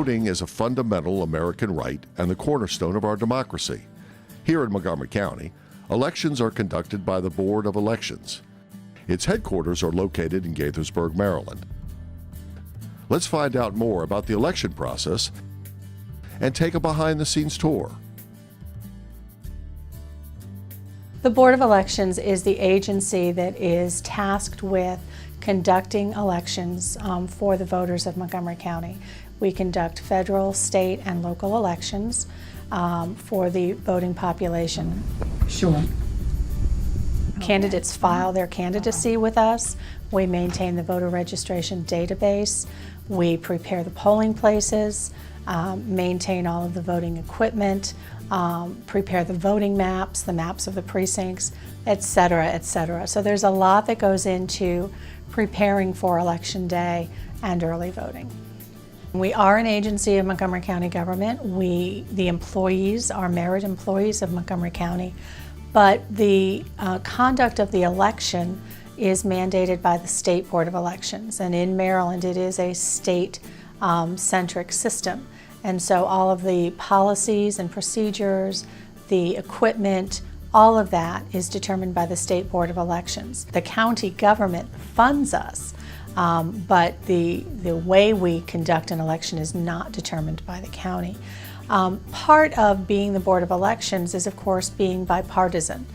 Voting is a fundamental American right and the cornerstone of our democracy. Here in Montgomery County, elections are conducted by the Board of Elections. Its headquarters are located in Gaithersburg, Maryland. Let's find out more about the election process and take a behind-the-scenes tour. The Board of Elections is the agency that is tasked with conducting elections for the voters of Montgomery County. We conduct federal, state, and local elections for the voting population. Sure. Candidates file their candidacy with us. We maintain the voter registration database. We prepare the polling places, maintain all of the voting equipment, prepare the voting maps, the maps of the precincts, et cetera, et cetera. So there's a lot that goes into preparing for Election Day and early voting. We are an agency of Montgomery County government. The employees are merit employees of Montgomery County, but the conduct of the election is mandated by the State Board of Elections, and in Maryland it is a state-centric system. And so all of the policies and procedures, the equipment, all of that is determined by the State Board of Elections. The county government funds us, but the way we conduct an election is not determined by the county. Part of being the Board of Elections is, of course, being bipartisan.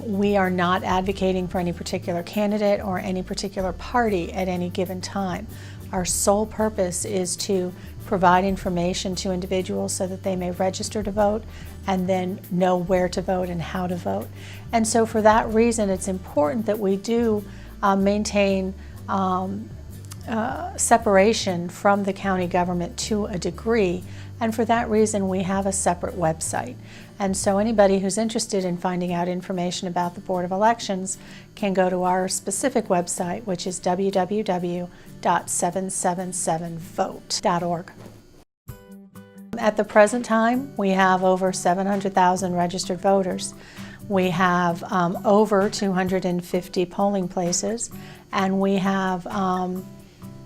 We are not advocating for any particular candidate or any particular party at any given time. Our sole purpose is to provide information to individuals so that they may register to vote and then know where to vote and how to vote. And so for that reason, it's important that we do maintain separation from the county government to a degree, and for that reason we have a separate website. And so anybody who's interested in finding out information about the Board of Elections can go to our specific website, which is www.777vote.org. At the present time, we have over 700,000 registered voters. We have over 250 polling places, and we have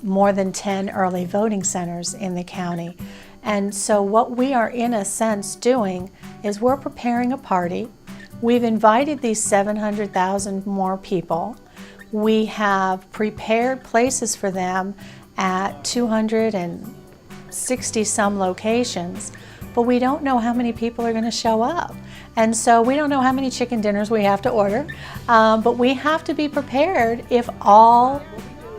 more than 10 early voting centers in the county. And so what we are in a sense doing is we're preparing a party. We've invited these 700,000 more people. We have prepared places for them at 260 some locations, but we don't know how many people are going to show up. And so we don't know how many chicken dinners we have to order, but we have to be prepared if all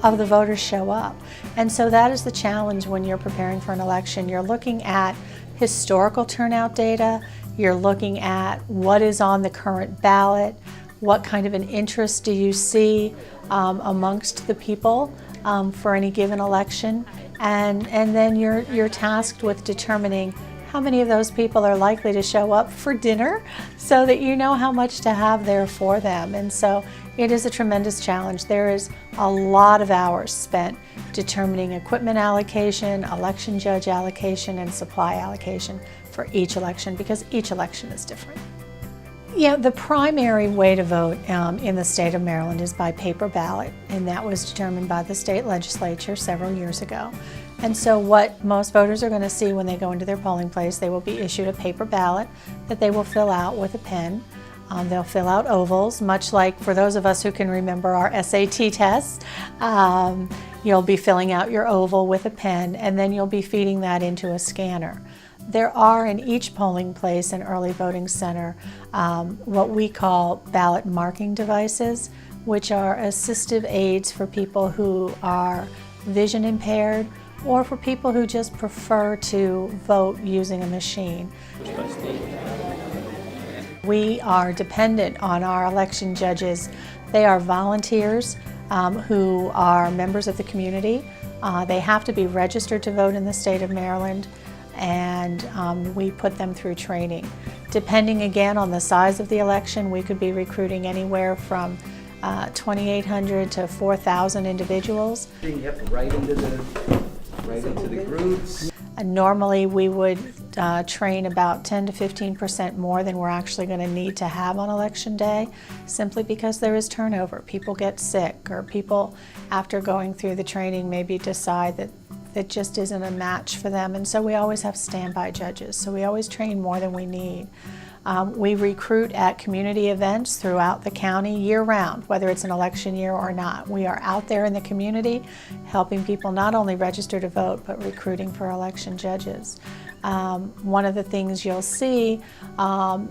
of the voters show up. And so that is the challenge when you're preparing for an election. You're looking at historical turnout data, you're looking at what is on the current ballot, what kind of an interest do you see amongst the people for any given election, and then you're tasked with determining how many of those people are likely to show up for dinner so that you know how much to have there for them. And so it is a tremendous challenge. There is a lot of hours spent determining equipment allocation, election judge allocation, and supply allocation for each election, because each election is different. Yeah, the primary way to vote in the state of Maryland is by paper ballot, and that was determined by the state legislature several years ago. And so what most voters are going to see when they go into their polling place, they will be issued a paper ballot that they will fill out with a pen. They'll fill out ovals, much like for those of us who can remember our SAT tests. You'll be filling out your oval with a pen, and then you'll be feeding that into a scanner. There are in each polling place and early voting center what we call ballot marking devices, which are assistive aids for people who are vision impaired or for people who just prefer to vote using a machine. We are dependent on our election judges. They are volunteers who are members of the community. They have to be registered to vote in the state of Maryland, and we put them through training. Depending again on the size of the election, we could be recruiting anywhere from 2,800 to 4,000 individuals. You have to write into the groups. Normally we would train about 10 to 15% more than we're actually going to need to have on election day, simply because there is turnover. People get sick, or people after going through the training maybe decide that that just isn't a match for them. And so we always have standby judges. So we always train more than we need. We recruit at community events throughout the county year-round, whether it's an election year or not. We are out there in the community helping people not only register to vote, but recruiting for election judges. One of the things you'll see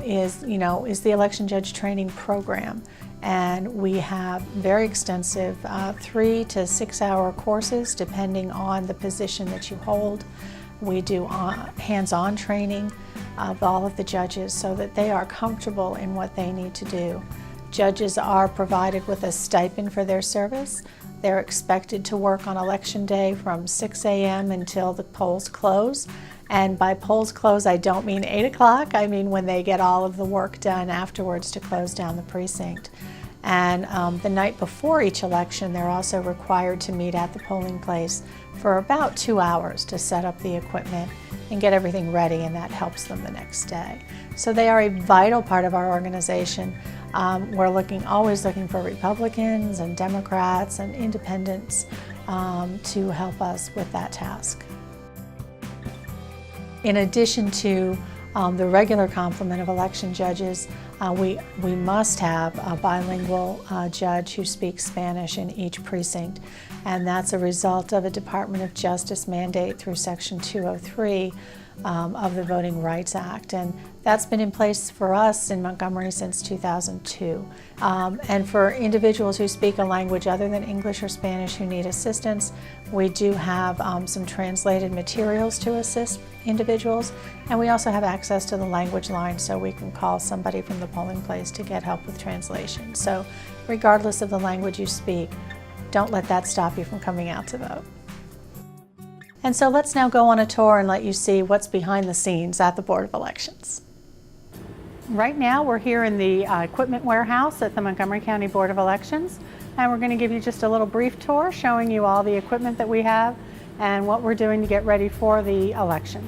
is the election judge training program. And we have very extensive 3 to 6 hour courses depending on the position that you hold. We do hands-on training of all of the judges so that they are comfortable in what they need to do. Judges are provided with a stipend for their service. They're expected to work on election day from 6 a.m. until the polls close. And by polls close, I don't mean 8 o'clock, I mean when they get all of the work done afterwards to close down the precinct. And the night before each election, they're also required to meet at the polling place for about 2 hours to set up the equipment and get everything ready, and that helps them the next day. So they are a vital part of our organization. We're always looking for Republicans and Democrats and independents to help us with that task. In addition to the regular complement of election judges, we must have a bilingual judge who speaks Spanish in each precinct, and that's a result of a Department of Justice mandate through Section 203 of the Voting Rights Act, and that's been in place for us in Montgomery since 2002. And for individuals who speak a language other than English or Spanish who need assistance, we do have some translated materials to assist individuals, and we also have access to the language line so we can call somebody from the polling place to get help with translation. So regardless of the language you speak, don't let that stop you from coming out to vote. And so let's now go on a tour and let you see what's behind the scenes at the Board of Elections. Right now we're here in the equipment warehouse at the Montgomery County Board of Elections, and we're going to give you just a little brief tour showing you all the equipment that we have and what we're doing to get ready for the election.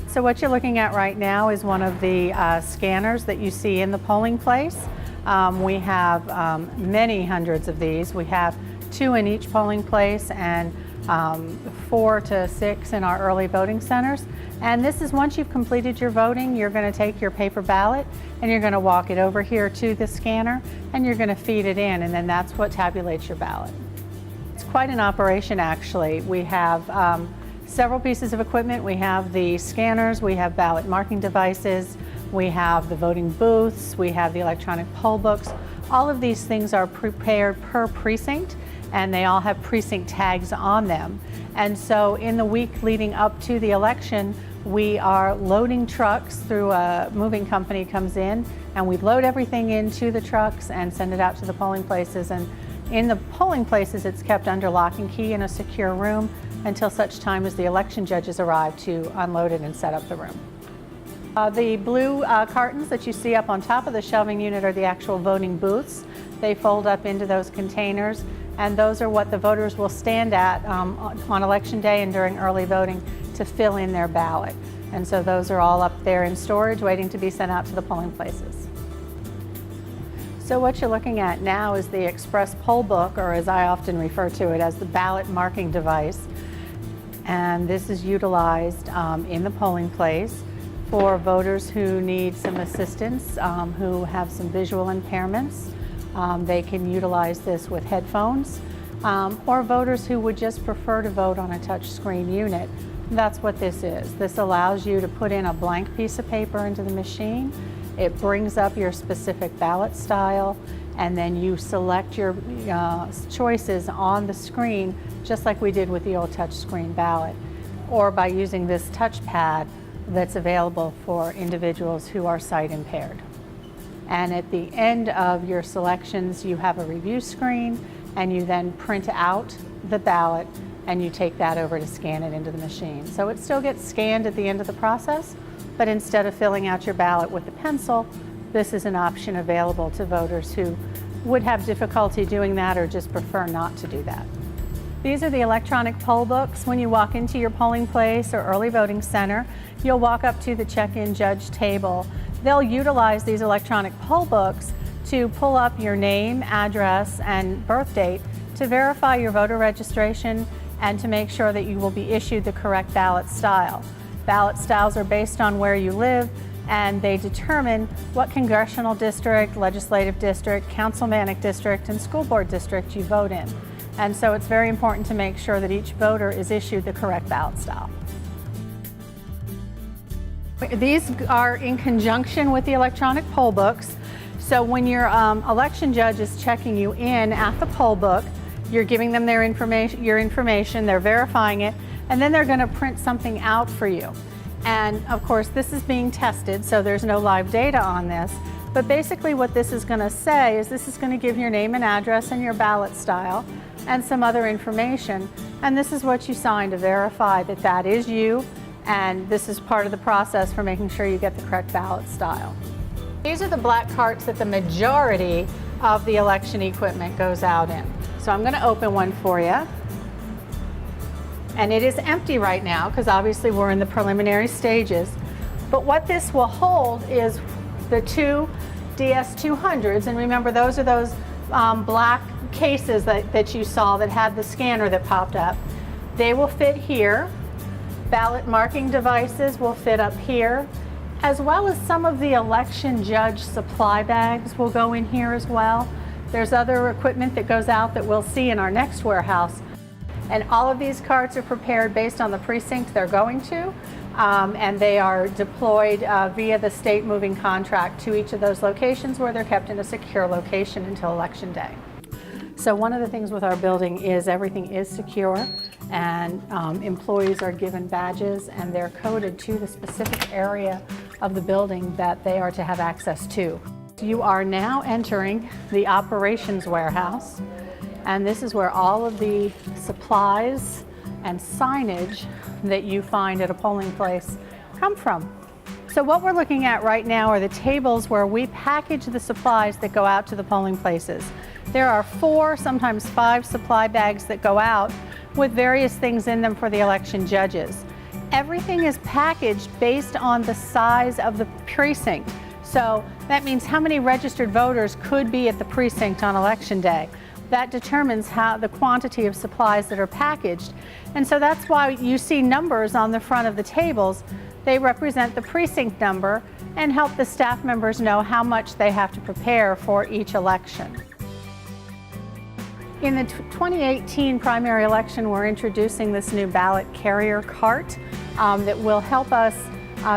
So what you're looking at right now is one of the scanners that you see in the polling place. We have many hundreds of these. We have 2 in each polling place and 4 to 6 in our early voting centers. And this is once you've completed your voting, you're going to take your paper ballot and you're going to walk it over here to the scanner and you're going to feed it in, and then that's what tabulates your ballot. It's quite an operation actually. We have several pieces of equipment. We have the scanners, we have ballot marking devices, we have the voting booths, we have the electronic poll books. All of these things are prepared per precinct, and they all have precinct tags on them. And so in the week leading up to the election, we are loading trucks through a moving company comes in, and we load everything into the trucks and send it out to the polling places. And in the polling places, it's kept under lock and key in a secure room until such time as the election judges arrive to unload it and set up the room. The blue cartons that you see up on top of the shelving unit are the actual voting booths. They fold up into those containers, and those are what the voters will stand at on election day and during early voting to fill in their ballot. And so those are all up there in storage waiting to be sent out to the polling places. So what you're looking at now is the express poll book, or as I often refer to it as the ballot marking device. And this is utilized in the polling place for voters who need some assistance, who have some visual impairments. They can utilize this with headphones, or voters who would just prefer to vote on a touchscreen unit. That's what this is. This allows you to put in a blank piece of paper into the machine. It brings up your specific ballot style, and then you select your choices on the screen, just like we did with the old touchscreen ballot, or by using this touchpad that's available for individuals who are sight impaired. And at the end of your selections, you have a review screen, and you then print out the ballot and you take that over to scan it into the machine. So it still gets scanned at the end of the process, but instead of filling out your ballot with a pencil, this is an option available to voters who would have difficulty doing that or just prefer not to do that. These are the electronic poll books. When you walk into your polling place or early voting center, you'll walk up to the check-in judge table. They'll utilize these electronic poll books to pull up your name, address, and birth date to verify your voter registration and to make sure that you will be issued the correct ballot style. Ballot styles are based on where you live, and they determine what congressional district, legislative district, councilmanic district, and school board district you vote in. And so it's very important to make sure that each voter is issued the correct ballot style. These are in conjunction with the electronic poll books. So when your election judge is checking you in at the poll book, you're giving them your information, they're verifying it, and then they're going to print something out for you. And of course, this is being tested, so there's no live data on this. But basically what this is going to say is this is going to give your name and address and your ballot style and some other information. And this is what you sign to verify that that is you. And this is part of the process for making sure you get the correct ballot style. These are the black carts that the majority of the election equipment goes out in. So I'm going to open one for you. And it is empty right now because obviously we're in the preliminary stages. But what this will hold is the two DS200s. And remember, those are those black cases that you saw that had the scanner that popped up. They will fit here. Ballot marking devices will fit up here, as well as some of the election judge supply bags will go in here as well. There's other equipment that goes out that we'll see in our next warehouse. And all of these carts are prepared based on the precinct they're going to, and they are deployed via the state moving contract to each of those locations where they're kept in a secure location until Election Day. So one of the things with our building is everything is secure, and employees are given badges and they're coded to the specific area of the building that they are to have access to. You are now entering the operations warehouse, and this is where all of the supplies and signage that you find at a polling place come from. So what we're looking at right now are the tables where we package the supplies that go out to the polling places. There are 4, sometimes 5 supply bags that go out with various things in them for the election judges. Everything is packaged based on the size of the precinct. So that means how many registered voters could be at the precinct on Election Day. That determines the quantity of supplies that are packaged. And so that's why you see numbers on the front of the tables. They represent the precinct number and help the staff members know how much they have to prepare for each election. In the 2018 primary election, we're introducing this new ballot carrier cart that will help us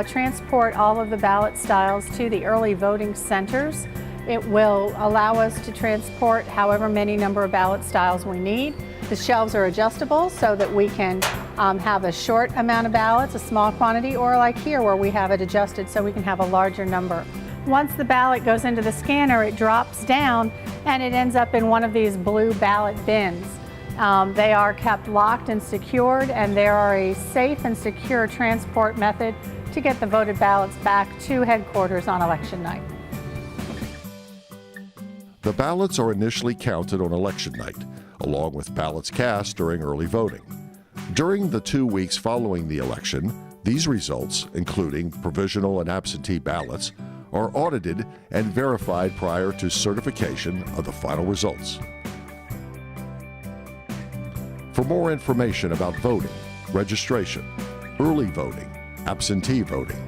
transport all of the ballot styles to the early voting centers. It will allow us to transport however many number of ballot styles we need. The shelves are adjustable so that we can have a short amount of ballots, a small quantity, or like here where we have it adjusted so we can have a larger number. Once the ballot goes into the scanner, it drops down and it ends up in one of these blue ballot bins. They are kept locked and secured, and they are a safe and secure transport method to get the voted ballots back to headquarters on election night. The ballots are initially counted on election night, along with ballots cast during early voting. During the 2 weeks following the election, these results, including provisional and absentee ballots, are audited and verified prior to certification of the final results. For more information about voting, registration, early voting, absentee voting,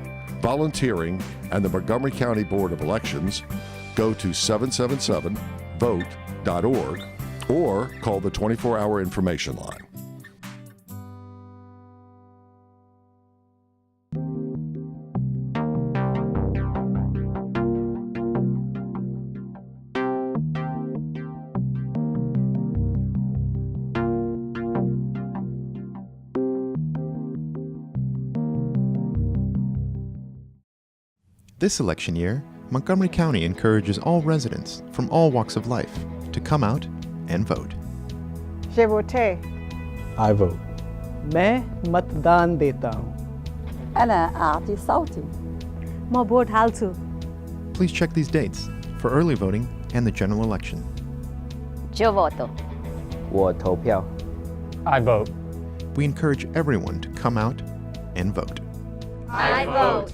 volunteering, and the Montgomery County Board of Elections, go to 777vote.org or call the 24-hour information line. This election year, Montgomery County encourages all residents from all walks of life to come out and vote. J'ai voté. I vote. मैं मतदान देता हूँ. أنا أعطي صوتي. मैं vote हाल्छु. Please check these dates for early voting and the general election. Yo voto. 我投票. I vote. We encourage everyone to come out and vote. I vote.